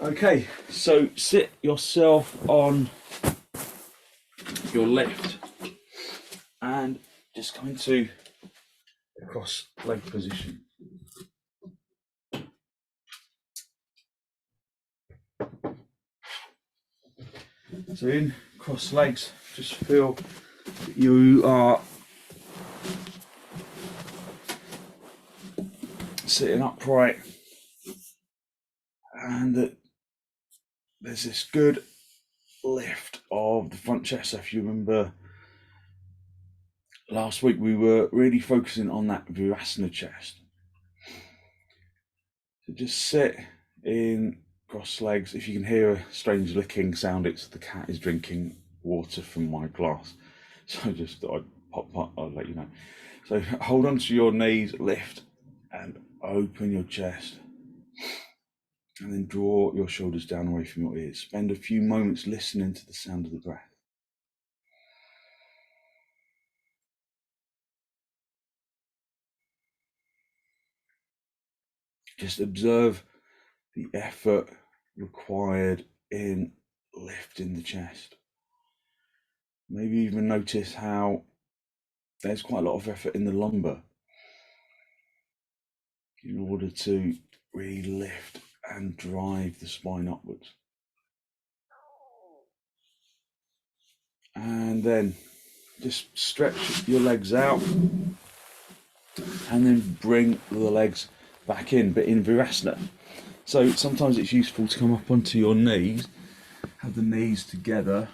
Okay, so sit yourself on your left and just come into a cross leg position. So in cross legs, just feel that you are sitting upright and that there's this good lift of the front chest. So if you remember last week, we were really focusing on that vrksasana chest. So just sit in cross legs. If you can hear a strange licking sound, it's the cat is drinking water from my glass. So just thought I'll let you know. So hold on to your knees, lift and open your chest. And then draw your shoulders down away from your ears. Spend a few moments listening to the sound of the breath. Just observe the effort required in lifting the chest. Maybe even notice how there's quite a lot of effort in the lumbar in order to really lift and drive the spine upwards. And then just stretch your legs out and then bring the legs back in, but in vrksasana. So sometimes it's useful to come up onto your knees, have the knees together,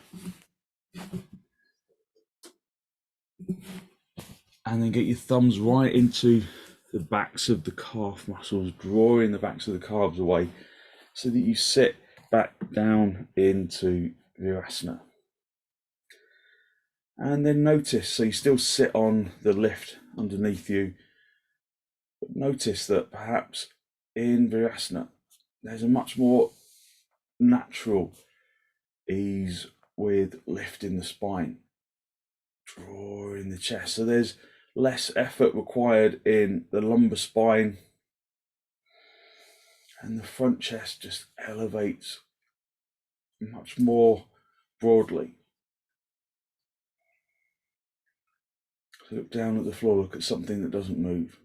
and then get your thumbs right into the backs of the calf muscles, drawing the backs of the calves away so that you sit back down into vrksasana. And then notice, so you still sit on the lift underneath you, but notice that perhaps in vrksasana there's a much more natural ease with lifting the spine, drawing the chest. So there's less effort required in the lumbar spine, and the front chest just elevates much more broadly. So look down at the floor, look at something that doesn't move.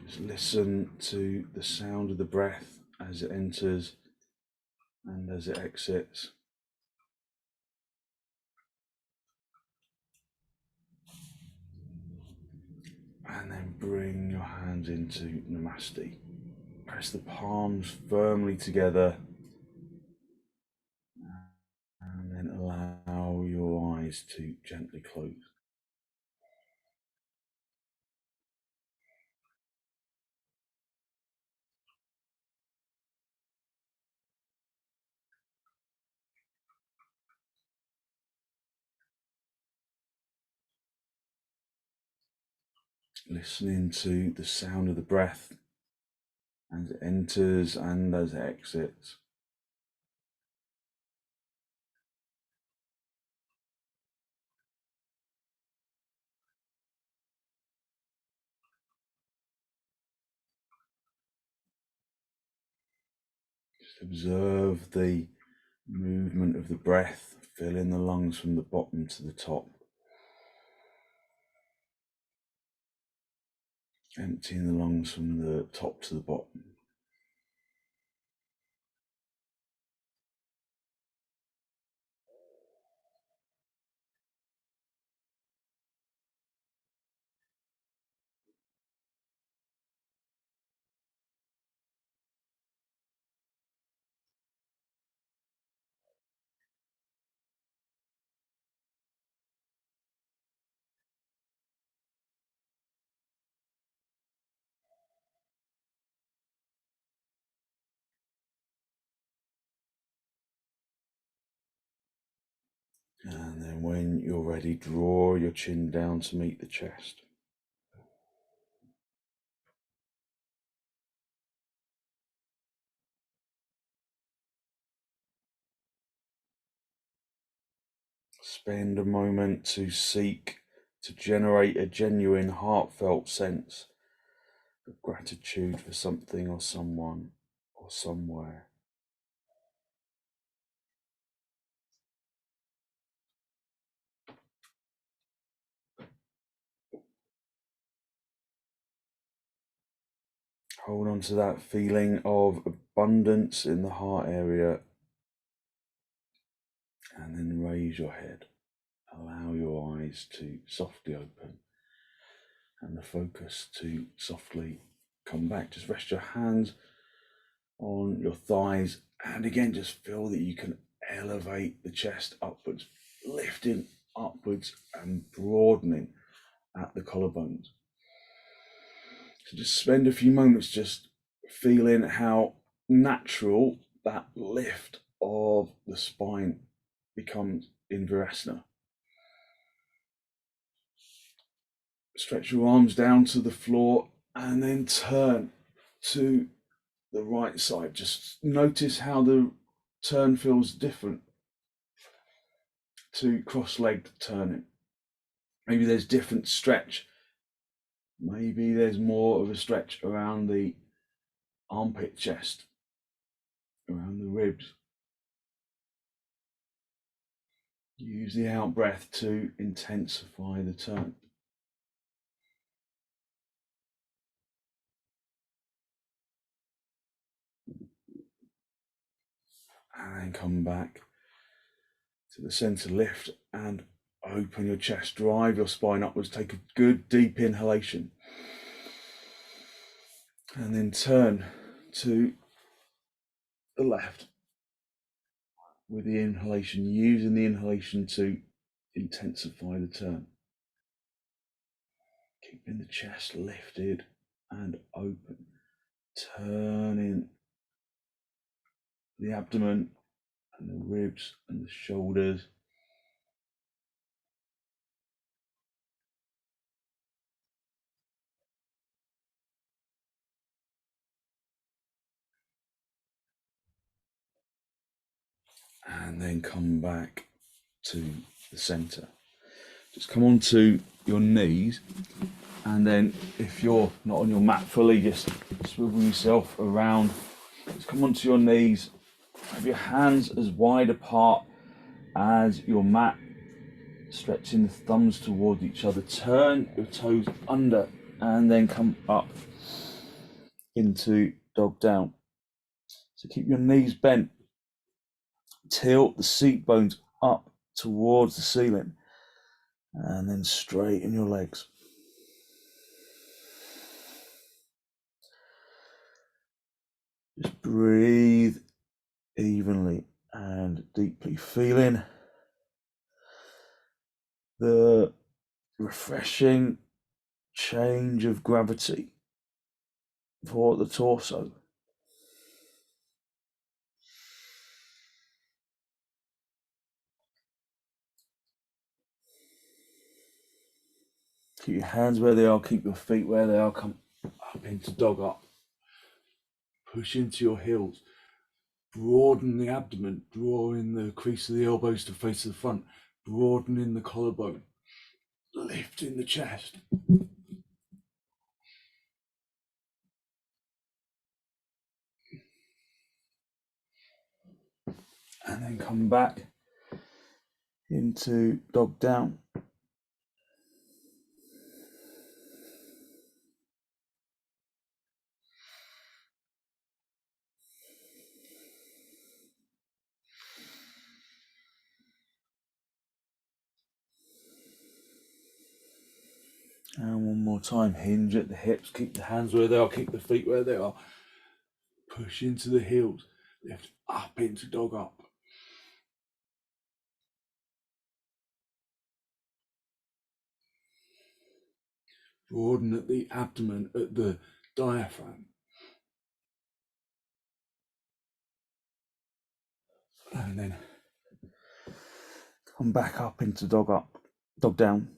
Just listen to the sound of the breath as it enters and as it exits. And then bring your hands into Namaste. Press the palms firmly together. And then allow your eyes to gently close. Listening to the sound of the breath as it enters and as it exits. Just observe the movement of the breath, filling the lungs from the bottom to the top. Emptying the lungs from the top to the bottom. And then when you're ready, draw your chin down to meet the chest. Spend a moment to seek to generate a genuine, heartfelt sense of gratitude for something or someone or somewhere. Hold on to that feeling of abundance in the heart area, and then raise your head. Allow your eyes to softly open and the focus to softly come back. Just rest your hands on your thighs, and again just feel that you can elevate the chest upwards, lifting upwards and broadening at the collarbones. So just spend a few moments just feeling how natural that lift of the spine becomes in vrksasana. Stretch your arms down to the floor and then turn to the right side. Just notice how the turn feels different to cross-legged turning. Maybe there's different stretch. Maybe there's more of a stretch around the armpit chest, around the ribs. Use the out breath to intensify the turn. And then come back to the center, lift and open your chest, drive your spine upwards, take a good deep inhalation. And then turn to the left with the inhalation, using the inhalation to intensify the turn. Keeping the chest lifted and open, turning the abdomen and the ribs and the shoulders. And then come back to the center. Just come onto your knees, and then if you're not on your mat fully, just swivel yourself around. Just come onto your knees, have your hands as wide apart as your mat, stretching the thumbs towards each other. Turn your toes under and then come up into dog down. So keep your knees bent, tilt the seat bones up towards the ceiling, and then straighten your legs. Just breathe evenly and deeply, feeling the refreshing change of gravity for the torso. Keep your hands where they are, keep your feet where they are, come up into dog up. Push into your heels, broaden the abdomen, drawing the crease of the elbows to face the front, broadening the collarbone, lifting the chest. And then come back into dog down. And one more time, hinge at the hips, keep the hands where they are, keep the feet where they are. Push into the heels, lift up into dog up. Broaden at the abdomen, at the diaphragm. And then come back up into dog up, dog down.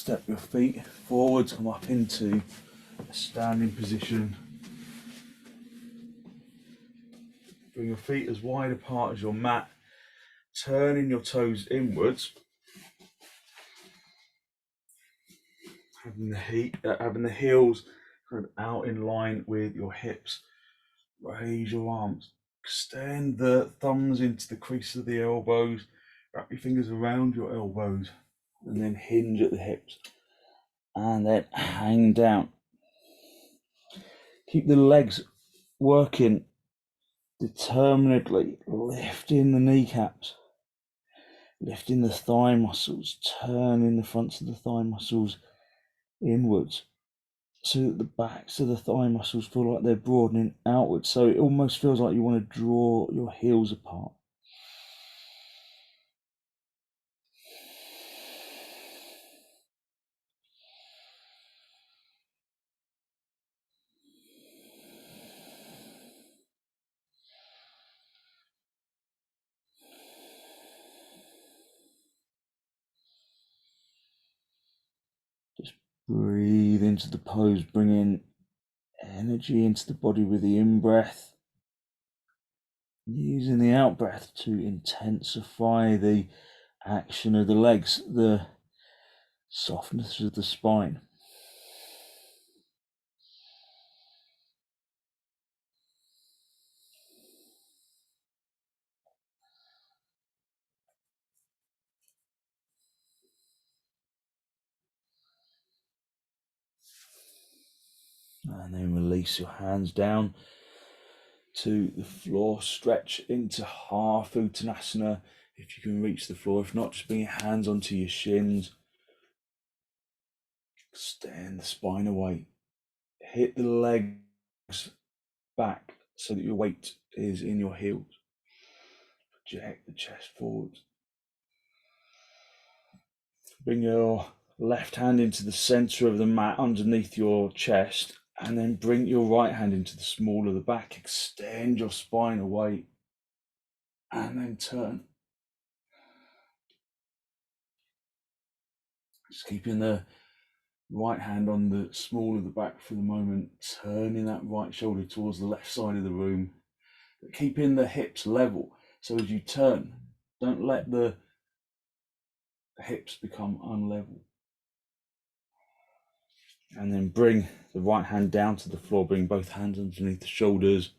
step your feet forwards, come up into a standing position. Bring your feet as wide apart as your mat, turning your toes inwards, having the heels kind of out in line with your hips. Raise your arms, extend the thumbs into the crease of the elbows, wrap your fingers around your elbows, and then hinge at the hips, and then hang down. Keep the legs working determinedly, lifting the kneecaps, lifting the thigh muscles, turning the fronts of the thigh muscles inwards so that the backs of the thigh muscles feel like they're broadening outwards. So it almost feels like you want to draw your heels apart. Just breathe into the pose, bring in energy into the body with the in-breath, using the out-breath to intensify the action of the legs, the softness of the spine. And then release your hands down to the floor, stretch into half uttanasana if you can reach the floor. If not, just bring your hands onto your shins. Extend the spine away. Hit the legs back so that your weight is in your heels. Project the chest forward. Bring your left hand into the center of the mat underneath your chest, and then bring your right hand into the small of the back. Extend your spine away, and then turn. Just keeping the right hand on the small of the back for the moment, turning that right shoulder towards the left side of the room, but keeping the hips level. So as you turn, don't let the hips become unlevel. And then bring the right hand down to the floor, bring both hands underneath the shoulders.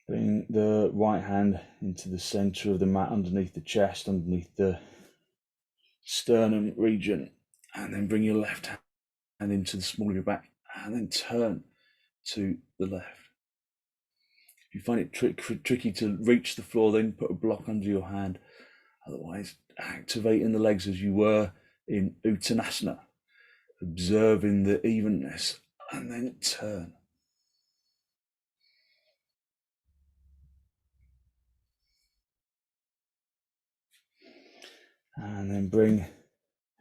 Bring the right hand into the center of the mat, underneath the chest, underneath the sternum region. And then bring your left hand into the small of your back, and then turn to the left. If you find it tricky to reach the floor, then put a block under your hand. Otherwise, activating the legs as you were in uttanasana, observing the evenness, and then turn. And then bring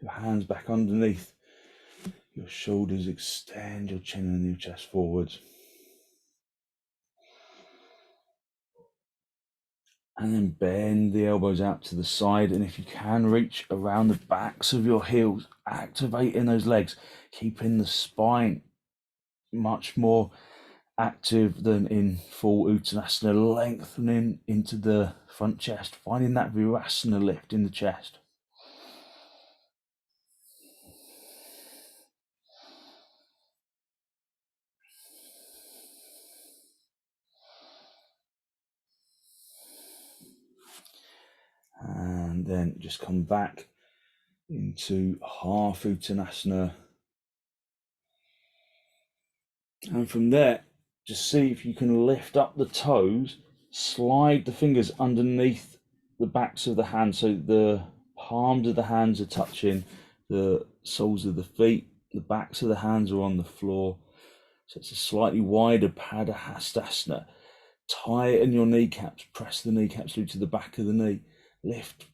your hands back underneath your shoulders, extend your chin and your chest forwards. And then bend the elbows out to the side, and if you can, reach around the backs of your heels, activating those legs, keeping the spine much more active than in full uttanasana, lengthening into the front chest, finding that vrksasana lift in the chest. And then just come back into half uttanasana. And from there, just see if you can lift up the toes, slide the fingers underneath the backs of the hands so the palms of the hands are touching the soles of the feet, the backs of the hands are on the floor. So it's a slightly wider padottanasana. Tighten your kneecaps, press the kneecaps through to the back of the knee. Lift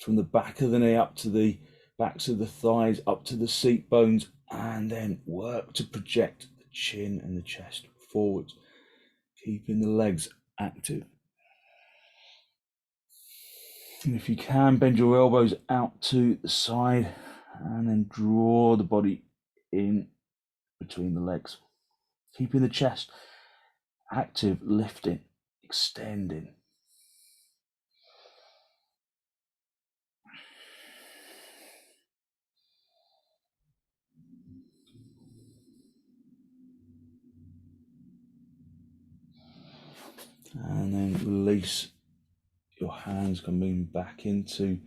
from the back of the knee up to the backs of the thighs, up to the seat bones, and then work to project the chin and the chest forwards, keeping the legs active. And if you can, bend your elbows out to the side and then draw the body in between the legs. Keeping the chest active, lifting, extending. And then release your hands, coming back into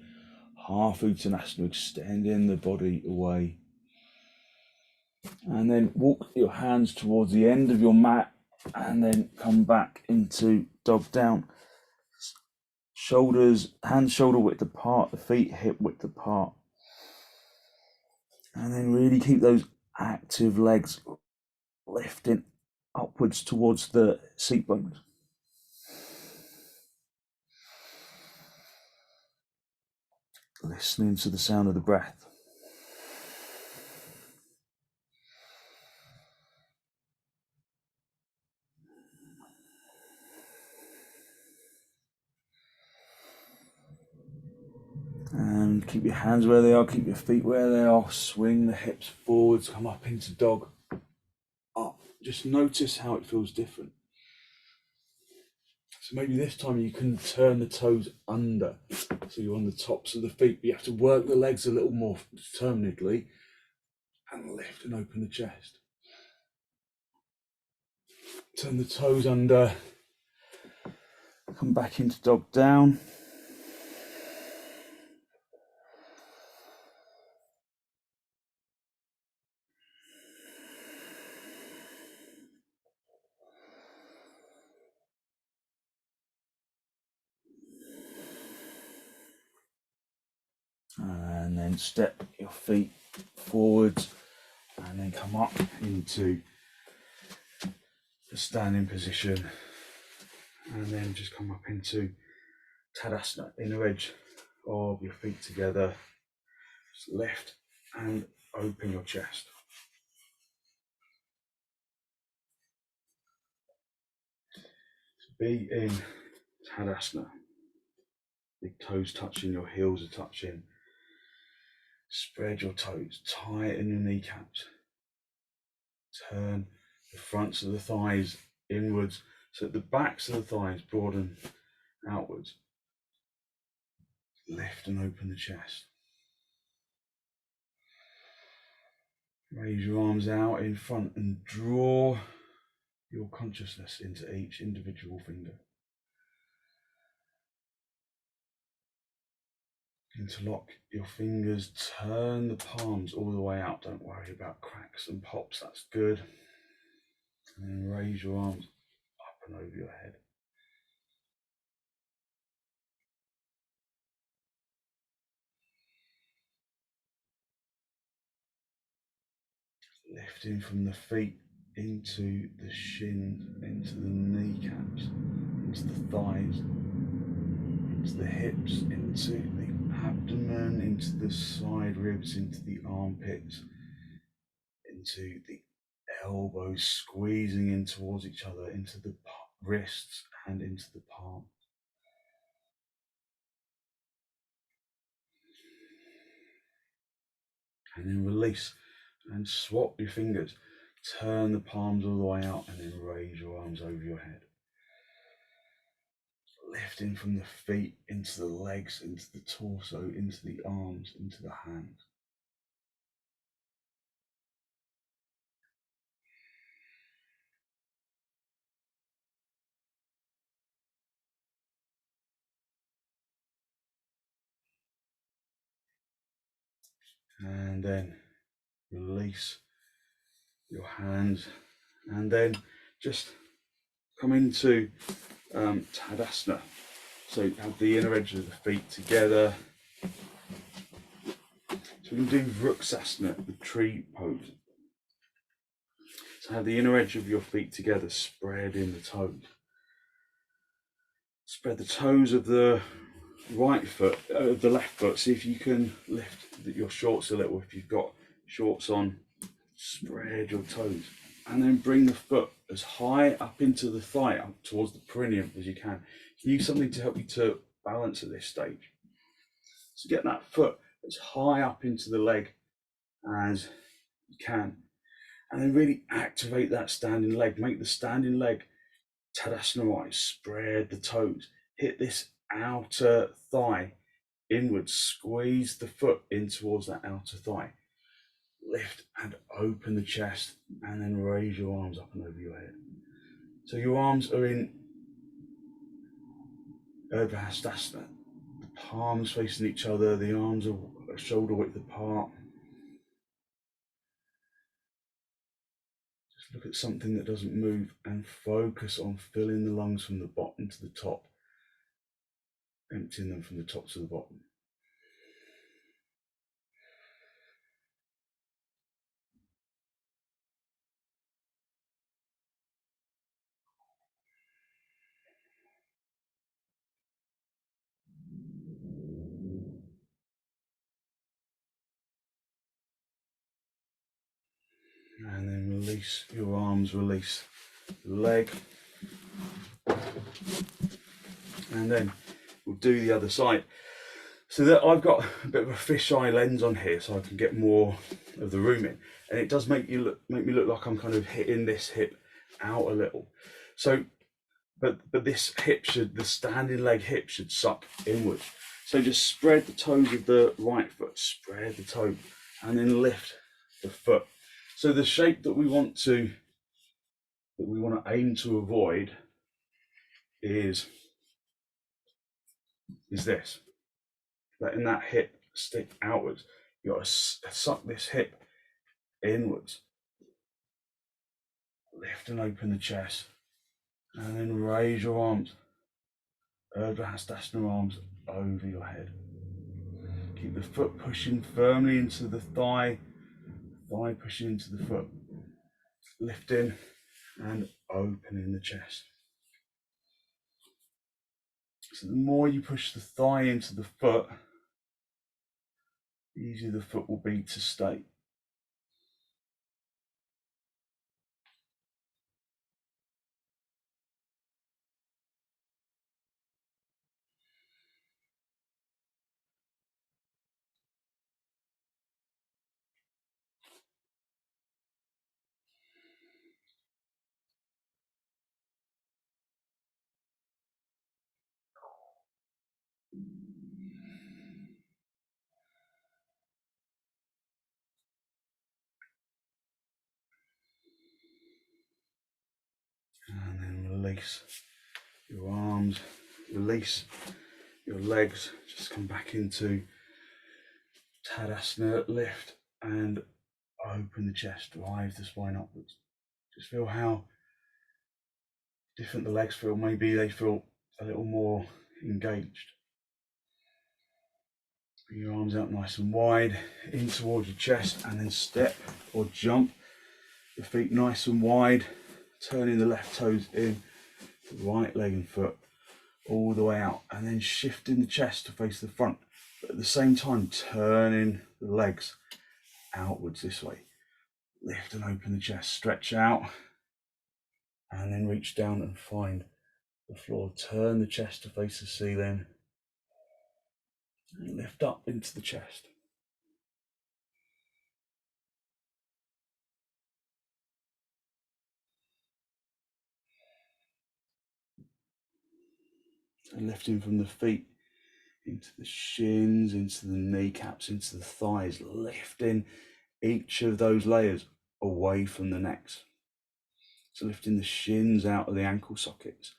half uttanasana, extending the body away. And then walk your hands towards the end of your mat and then come back into dog down. Shoulders, hands shoulder width apart, the feet hip width apart. And then really keep those active legs lifting upwards towards the seat bones. Listening to the sound of the breath. And keep your hands where they are, keep your feet where they are. Swing the hips forwards, come up into dog. Up. Just notice how it feels different. So maybe this time you can turn the toes under. So you're on the tops of the feet, but you have to work the legs a little more determinedly and lift and open the chest. Turn the toes under. Come back into dog down. And then step your feet forwards and then come up into the standing position and then just come up into Tadasana, inner edge of your feet together. Just lift and open your chest. So be in Tadasana. Big toes touching, your heels are touching. Spread your toes, tighten your kneecaps. Turn the fronts of the thighs inwards so that the backs of the thighs broaden outwards. Lift and open the chest. Raise your arms out in front and draw your consciousness into each individual finger. Interlock your fingers, turn the palms all the way out. Don't worry about cracks and pops, that's good. And then raise your arms up and over your head. Lifting from the feet into the shins, into the kneecaps, into the thighs, into the hips, into the abdomen, into the side ribs, into the armpits, into the elbows, squeezing in towards each other, into the wrists and into the palm. And then release and swap your fingers. Turn the palms all the way out and then raise your arms over your head. Lifting from the feet into the legs, into the torso, into the arms, into the hands. And then release your hands and then just come into Tadasana. So have the inner edge of the feet together. So we can do vrksasana, the tree pose. So have the inner edge of your feet together, spread in the toes. Spread the toes of the right foot, the left foot. See if you can lift your shorts a little. If you've got shorts on, spread your toes. And then bring the foot as high up into the thigh, up towards the perineum as you can. Use something to help you to balance at this stage. So get that foot as high up into the leg as you can. And then really activate that standing leg. Make the standing leg Tadasana. Spread the toes. Hit this outer thigh inwards. Squeeze the foot in towards that outer thigh. Lift and open the chest, and then raise your arms up and over your head. So your arms are in vrksasana. The palms facing each other. The arms are shoulder width apart. Just look at something that doesn't move and focus on filling the lungs from the bottom to the top, emptying them from the top to the bottom. And then release your arms, release the leg. And then we'll do the other side. So that I've got a bit of a fisheye lens on here so I can get more of the room in. And it does make me look like I'm kind of hitting this hip out a little. So, but this hip the standing leg hip should suck inward. So just spread the toes of the right foot, spread the toe, and then lift the foot. So the shape that we want to aim to avoid is this. Letting that hip stick outwards. You got to suck this hip inwards. Lift and open the chest, and then raise your arms. Vrksasana arms over your head. Keep the foot pushing firmly into the thigh pushing into the foot. Lifting and opening the chest. So the more you push the thigh into the foot, the easier the foot will be to stay. And then release your arms, release your legs, just come back into Tadasana, lift and open the chest, drive the spine upwards. Just feel how different the legs feel. Maybe they feel a little more engaged. Bring your arms out nice and wide, in towards your chest, and then step or jump. The feet nice and wide, turning the left toes in, the right leg and foot all the way out, and then shifting the chest to face the front, but at the same time turning the legs outwards this way. Lift and open the chest, stretch out, and then reach down and find the floor. Turn the chest to face the ceiling, and lift up into the chest. And lifting from the feet into the shins, into the kneecaps, into the thighs, lifting each of those layers away from the necks. So lifting the shins out of the ankle sockets,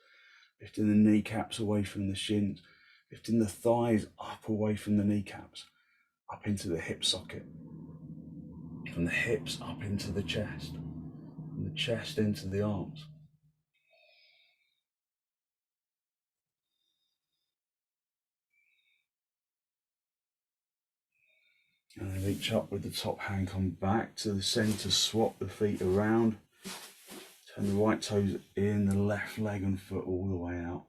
lifting the kneecaps away from the shins, lifting the thighs up away from the kneecaps, up into the hip socket, from the hips up into the chest, from the chest into the arms. And then reach up with the top hand, come back to the center, swap the feet around, turn the right toes in, the left leg and foot all the way out.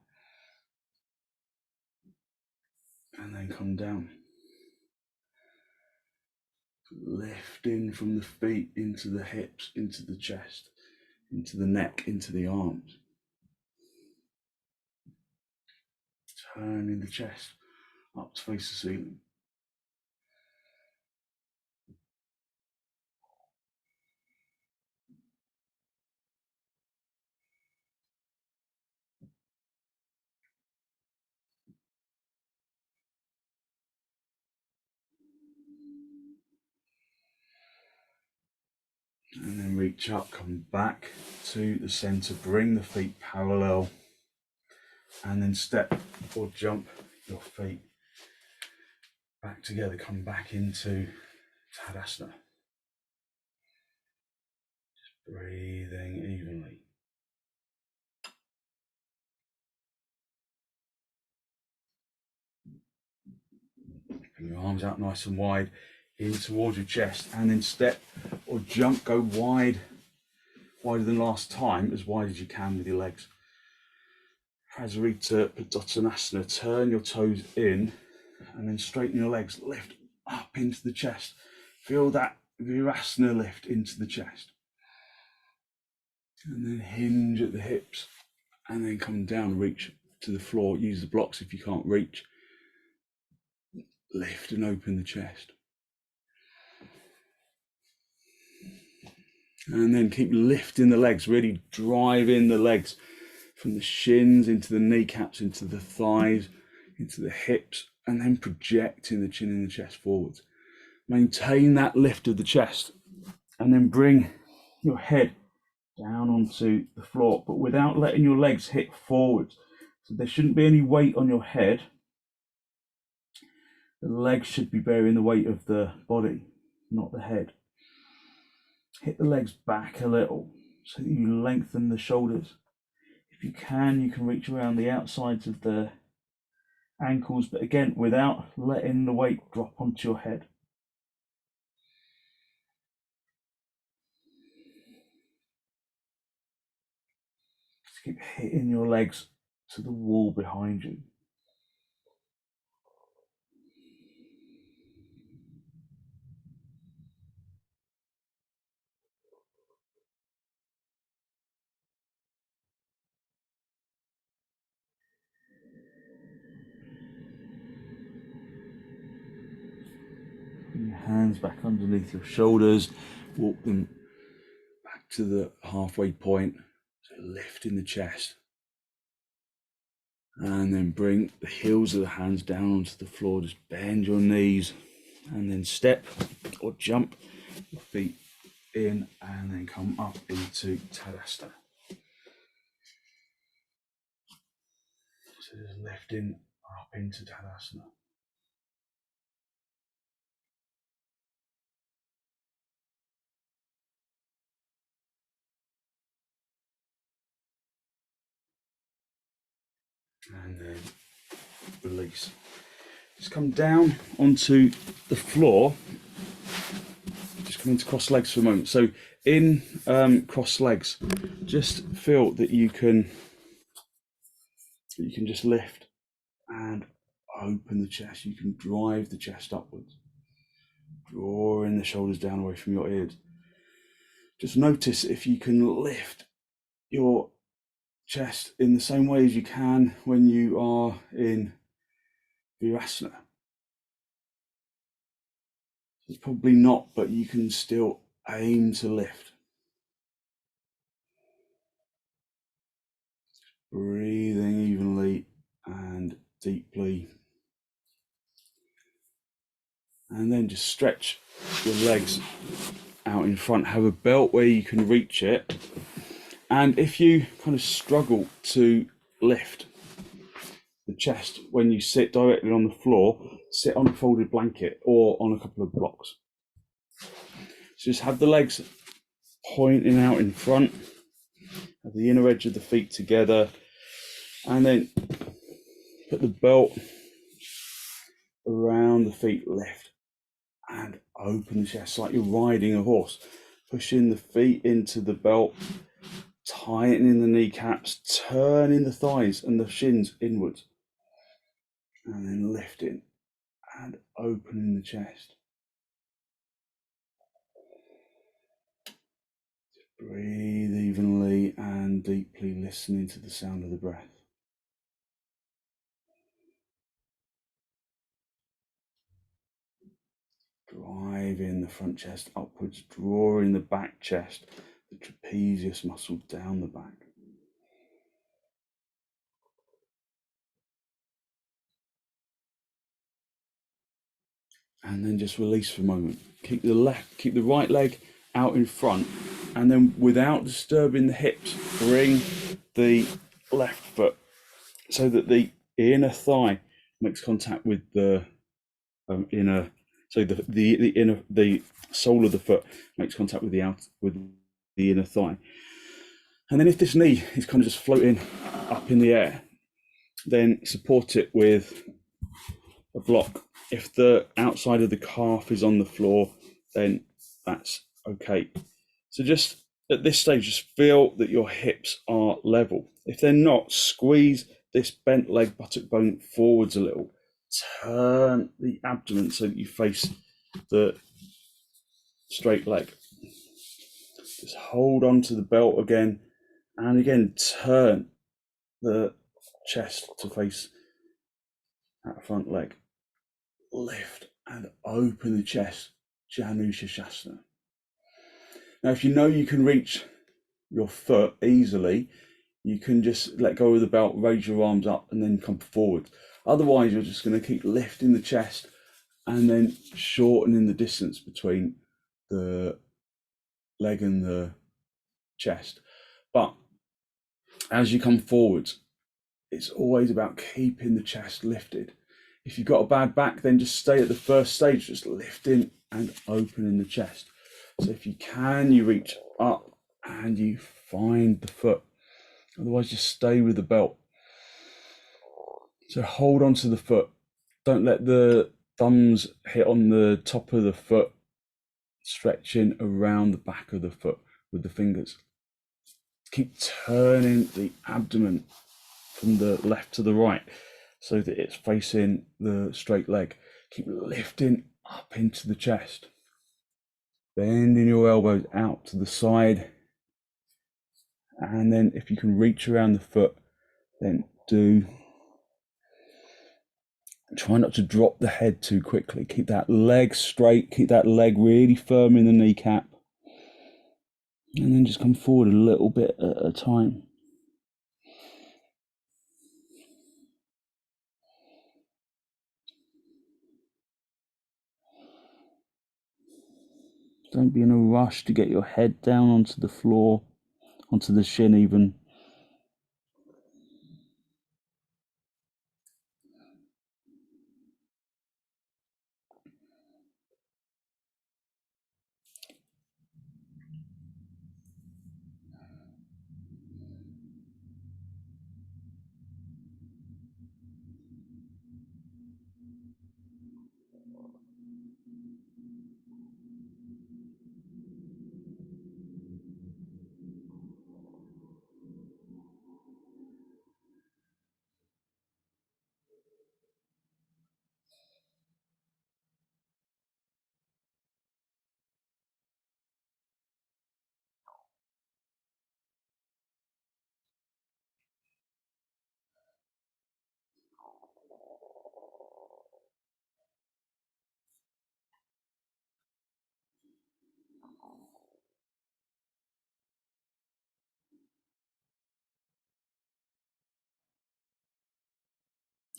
And then come down. Lifting from the feet into the hips, into the chest, into the neck, into the arms. Turning the chest up to face the ceiling. And then reach up, come back to the center, bring the feet parallel, and then step or jump your feet back together, come back into Tadasana. Just breathing evenly. Bring your arms out nice and wide in towards your chest, and then step or jump, go wide, wider than last time, as wide as you can with your legs. Prasarita, padottanasana, turn your toes in and then straighten your legs, lift up into the chest. Feel that vrksasana lift into the chest. And then hinge at the hips and then come down, reach to the floor. Use the blocks if you can't reach. Lift and open the chest. And then keep lifting the legs, really drive in the legs from the shins into the kneecaps, into the thighs, into the hips, and then projecting the chin and the chest forwards. Maintain that lift of the chest and then bring your head down onto the floor, but without letting your legs hit forwards. So there shouldn't be any weight on your head. The legs should be bearing the weight of the body, not the head. Hit the legs back a little so that you lengthen the shoulders. If you can reach around the outsides of the ankles, but again, without letting the weight drop onto your head. Just keep hitting your legs to the wall behind you. Bring your hands back underneath your shoulders, walk them back to the halfway point, so lifting the chest. And then bring the heels of the hands down onto the floor, just bend your knees, and then step or jump your feet in, and then come up into Tadasana. So just lifting up into Tadasana. And then release. Just come down onto the floor. Just come into cross legs for a moment. So in cross legs, just feel that you can just lift and open the chest. You can drive the chest upwards, drawing the shoulders down away from your ears. Just notice if you can lift your chest in the same way as you can when you are in vrksasana. It's probably not, but you can still aim to lift. Breathing evenly and deeply. And then just stretch your legs out in front. Have a belt where you can reach it. And if you kind of struggle to lift the chest when you sit directly on the floor, sit on a folded blanket or on a couple of blocks. So just have the legs pointing out in front, have the inner edge of the feet together, and then put the belt around the feet, lift and open the chest like you're riding a horse. Pushing the feet into the belt, tightening the kneecaps, turning the thighs and the shins inwards, and then lifting and opening the chest. Breathe evenly and deeply, listening to the sound of the breath. Driving the front chest upwards, drawing the back chest, the trapezius muscle down the back. And then just release for a moment. Keep the right leg out in front, and then without disturbing the hips, bring the left foot so that the inner thigh makes contact with the inner. So the sole of the foot makes contact with the inner thigh. And then if this knee is kind of just floating up in the air, then support it with a block. If the outside of the calf is on the floor, then that's okay. So just at this stage, just feel that your hips are level. If they're not, squeeze this bent leg buttock bone forwards a little. Turn the abdomen so that you face the straight leg. Just hold on to the belt again, and again turn the chest to face that front leg. Lift and open the chest, janu sirsasana. Now, if you know you can reach your foot easily, you can just let go of the belt, raise your arms up, and then come forward. Otherwise, you're just going to keep lifting the chest and then shortening the distance between the leg and the chest. But as you come forward, it's always about keeping the chest lifted. If you've got a bad back, then just stay at the first stage, just lifting and opening the chest. So if you can, you reach up and you find the foot. Otherwise, just stay with the belt. So hold on to the foot. Don't let the thumbs hit on the top of the foot, stretching around the back of the foot with the fingers. Keep turning the abdomen from the left to the right so that it's facing the straight leg. Keep lifting up into the chest. Bending your elbows out to the side. And then if you can reach around the foot, then do. Try not to drop the head too quickly. Keep that leg straight. Keep that leg really firm in the kneecap. And then just come forward a little bit at a time. Don't be in a rush to get your head down onto the floor, onto the shin even.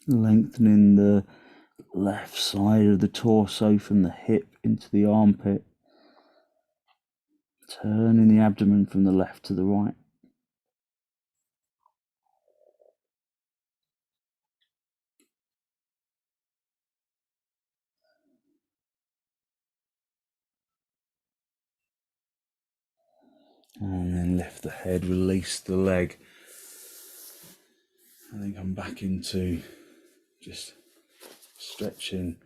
Lengthening the left side of the torso from the hip into the armpit. Turning the abdomen from the left to the right. And then lift the head, release the leg. And then come back into just stretching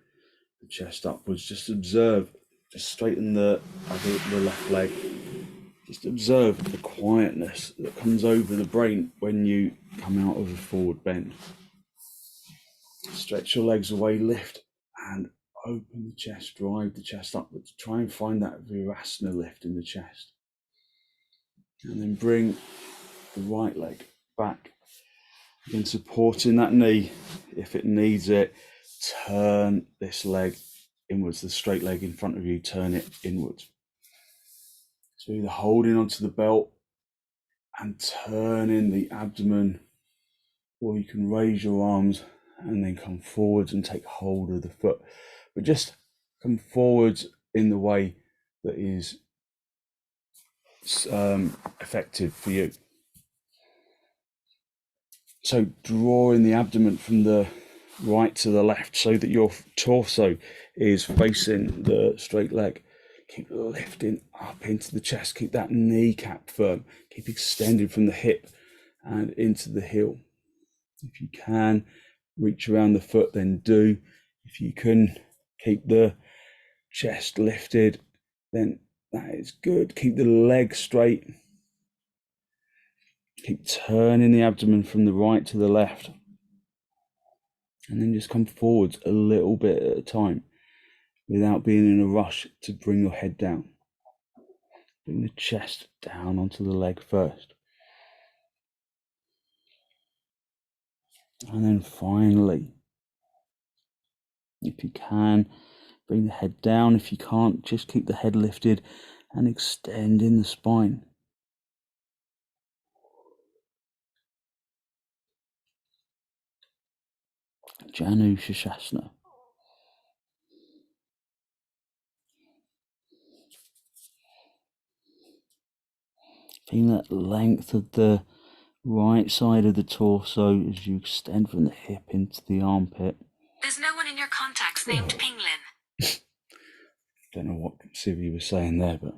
the chest upwards. Just observe, just straighten the left leg. Just observe the quietness that comes over the brain when you come out of a forward bend. Stretch your legs away, lift and open the chest, drive the chest upwards. Try and find that vrksasana lift in the chest. And then bring the right leg back. Again, supporting that knee if it needs it. Turn this leg inwards, the straight leg in front of you, turn it inwards. So either holding onto the belt and turning the abdomen, or you can raise your arms and then come forwards and take hold of the foot. But just come forwards in the way that is effective for you. So draw in the abdomen from the right to the left so that your torso is facing the straight leg. Keep lifting up into the chest. Keep that kneecap firm. Keep extending from the hip and into the heel. If you can reach around the foot, then do. If you can keep the chest lifted, then that is good. Keep the legs straight. Keep turning the abdomen from the right to the left. And then just come forwards a little bit at a time without being in a rush to bring your head down. Bring the chest down onto the leg first. And then finally, if you can, bring the head down. If you can't, just keep the head lifted and extend in the spine. Janu sirsasana. Feeling that length of the right side of the torso as you extend from the hip into the armpit. There's no one in your contacts named Pinglin. Don't know what Sivi was saying there, but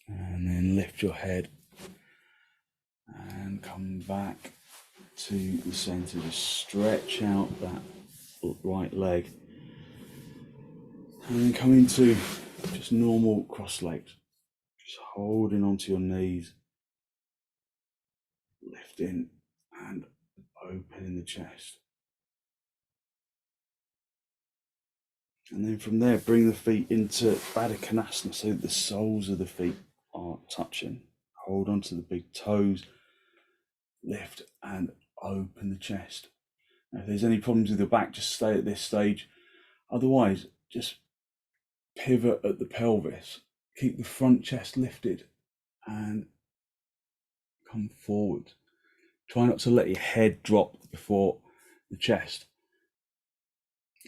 and then lift your head and come back to the center. Just stretch out that right leg and then come into just normal cross legs, just holding onto your knees, lifting and opening the chest. And then from there, bring the feet into baddangulyasana so that the soles of the feet are touching. Hold onto the big toes, lift and open the chest. Now, if there's any problems with your back, just stay at this stage. Otherwise, just pivot at the pelvis. Keep the front chest lifted and come forward. Try not to let your head drop before the chest.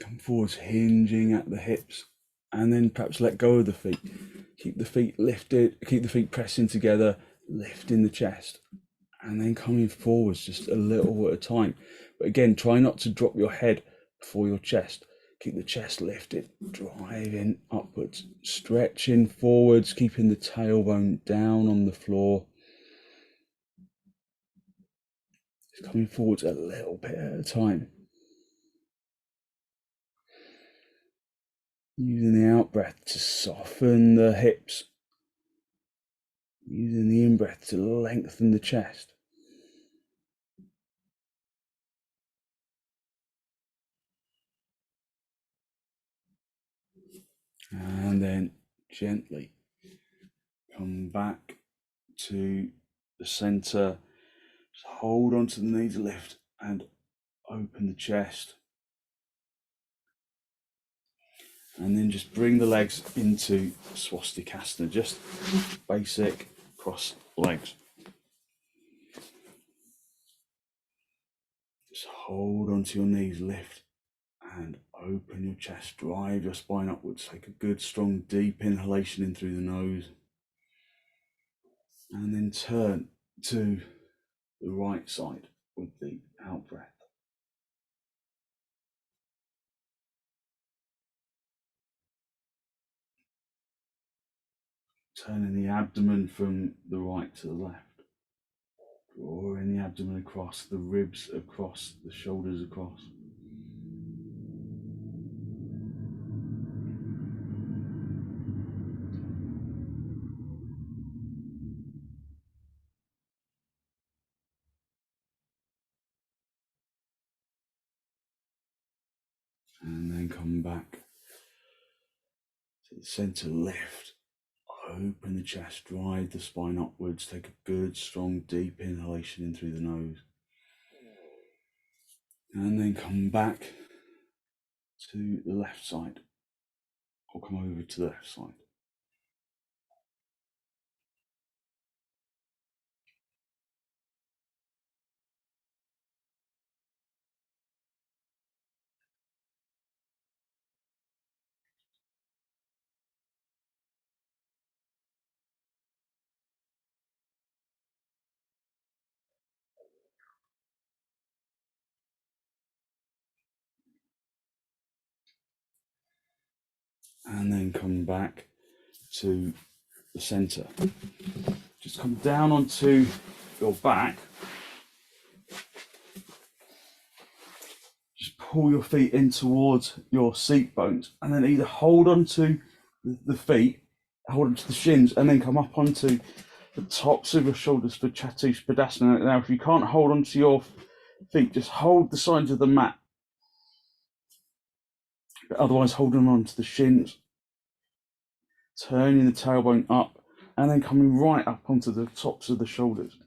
Come forwards, hinging at the hips, and then perhaps let go of the feet. Keep the feet lifted, keep the feet pressing together, lifting the chest, and then coming forwards just a little at a time. But again, try not to drop your head before your chest. Keep the chest lifted, driving upwards, stretching forwards, keeping the tailbone down on the floor. Just coming forwards a little bit at a time. Using the out breath to soften the hips. Using the in breath to lengthen the chest. And then gently come back to the center. Just hold onto the knees, lift and open the chest. And then just bring the legs into swastikasana, just basic cross legs. Just hold onto your knees, lift and open your chest, drive your spine upwards. Take a good strong deep inhalation in through the nose. And then turn to the right side with the out breath. Turning the abdomen from the right to the left. Drawing the abdomen across, the ribs across, the shoulders across. And then come back to the center, lift, open the chest, drive the spine upwards, take a good, strong, deep inhalation in through the nose. And then come back to the left side, or come over to the left side. And then come back to the center. Just come down onto your back. Just pull your feet in towards your seat bones, and then either hold onto the feet, hold onto the shins, and then come up onto the tops of your shoulders for padottanasana. Now, if you can't hold onto your feet, just hold the sides of the mat. But otherwise, holding on to the shins, turning the tailbone up, and then coming right up onto the tops of the shoulders.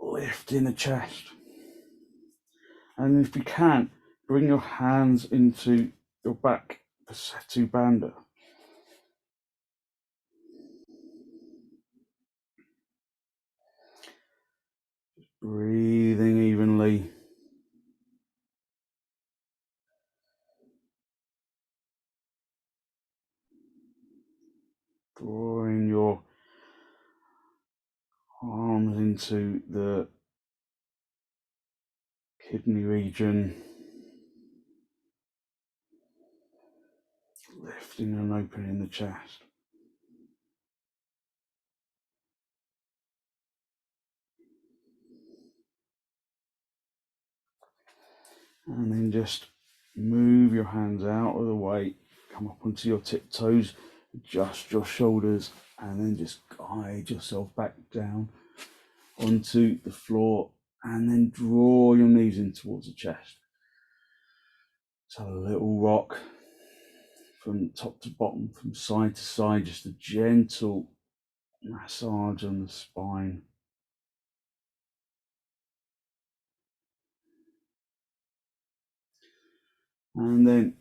Lifting the chest. And if you can, bring your hands into your back for setubandha. Breathing evenly. Drawing your arms into the kidney region. Lifting and opening the chest. And then just move your hands out of the way. Come up onto your tiptoes. Adjust your shoulders. And then just guide yourself back down onto the floor. And then draw your knees in towards the chest. So a little rock from top to bottom, from side to side, just a gentle massage on the spine. And then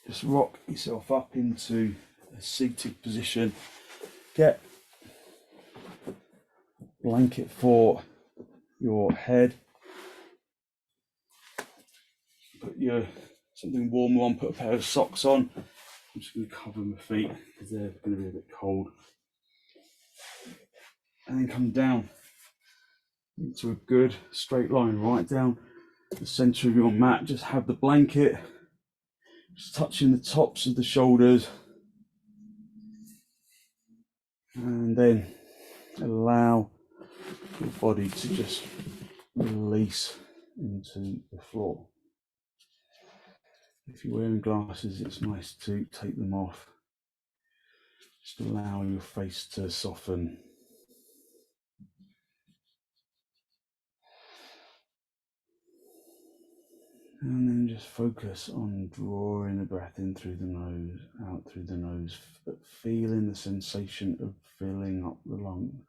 just rock yourself up into a seated position. Get a blanket for your head. Put something warm on, put a pair of socks on. I'm just going to cover my feet because they're going to be a bit cold. And then come down into a good straight line right down the center of your mat. Just have the blanket just touching the tops of the shoulders, and then allow your body to just release into the floor. If you're wearing glasses, it's nice to take them off. Just allow your face to soften. And then just focus on drawing the breath in through the nose, out through the nose, but feeling the sensation of filling up the lungs.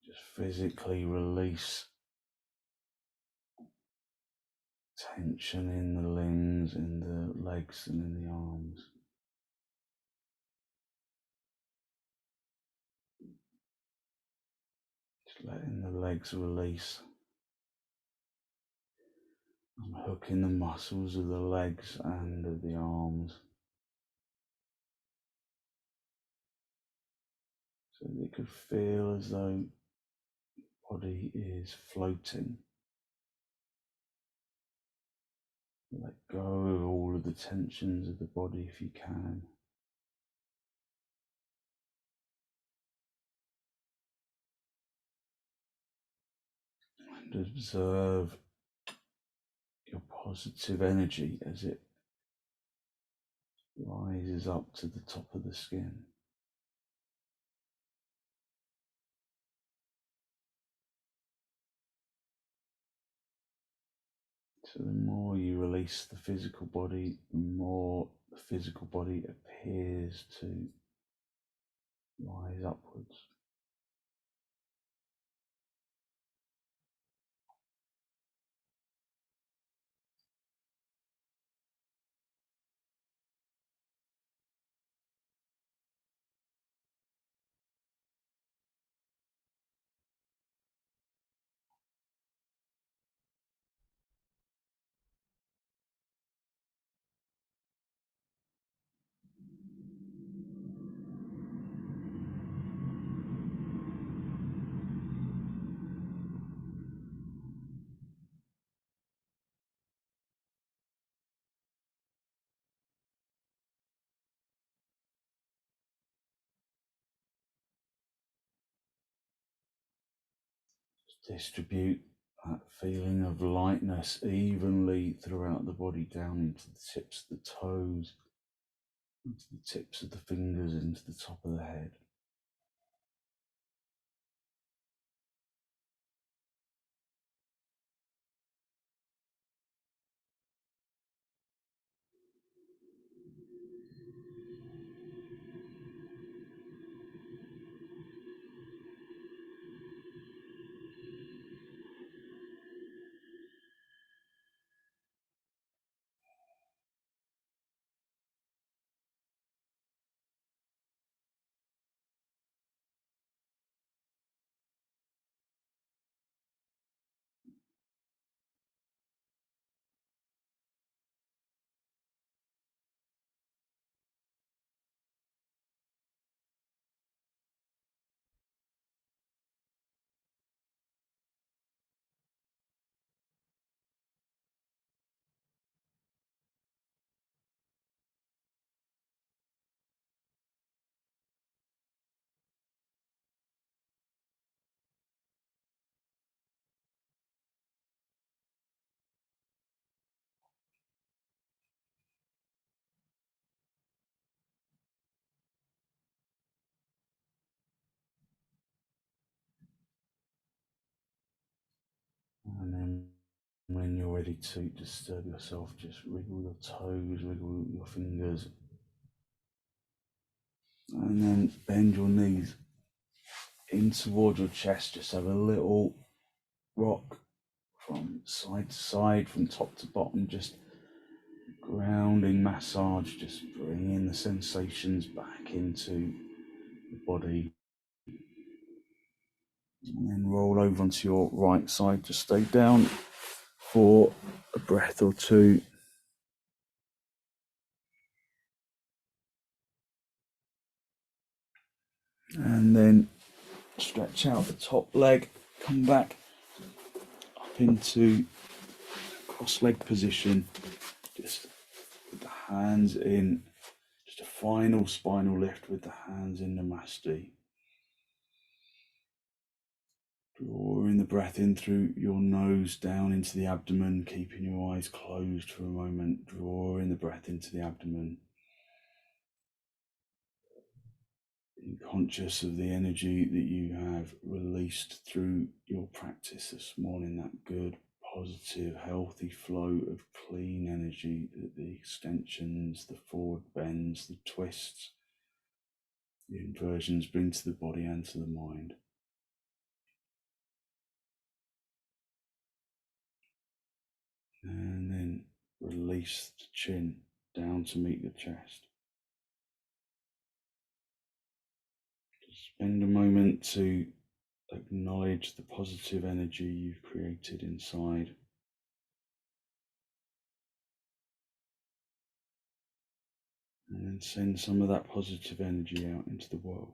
Just physically release tension in the limbs, in the legs and in the arms. Just letting the legs release. Unhooking the muscles of the legs and of the arms, so that it could feel as though the body is floating. Let go of all of the tensions of the body if you can. And observe your positive energy as it rises up to the top of the skin. So the more you release the physical body, the more the physical body appears to rise upwards. Distribute that feeling of lightness evenly throughout the body, down into the tips of the toes, into the tips of the fingers, into the top of the head. And then when you're ready to disturb yourself, just wriggle your toes, wriggle your fingers, and then bend your knees in towards your chest. Just have a little rock from side to side, from top to bottom, just grounding massage, just bringing the sensations back into the body. And then roll over onto your right side. Just stay down for a breath or two. And then stretch out the top leg, come back up into cross-leg position, just with the hands in, just a final spinal lift with the hands in Namaste. Drawing the breath in through your nose down into the abdomen, keeping your eyes closed for a moment, drawing the breath into the abdomen. Being conscious of the energy that you have released through your practice this morning, that good, positive, healthy flow of clean energy, the extensions, the forward bends, the twists, the inversions bring to the body and to the mind. And then release the chin down to meet the chest. Spend a moment to acknowledge the positive energy you've created inside. And then send some of that positive energy out into the world.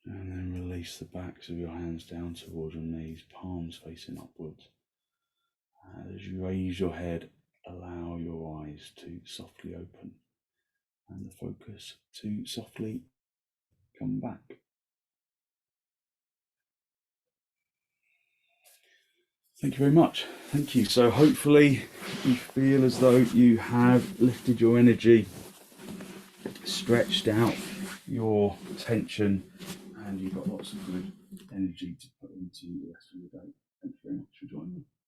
And then release the backs of your hands down towards your knees, palms facing upwards. As you raise your head, allow your eyes to softly open and the focus to softly come back. Thank you very much. Thank you. So hopefully you feel as though you have lifted your energy, stretched out your tension, and you've got lots of good energy to put into the rest of the day. Thank you very much for joining me.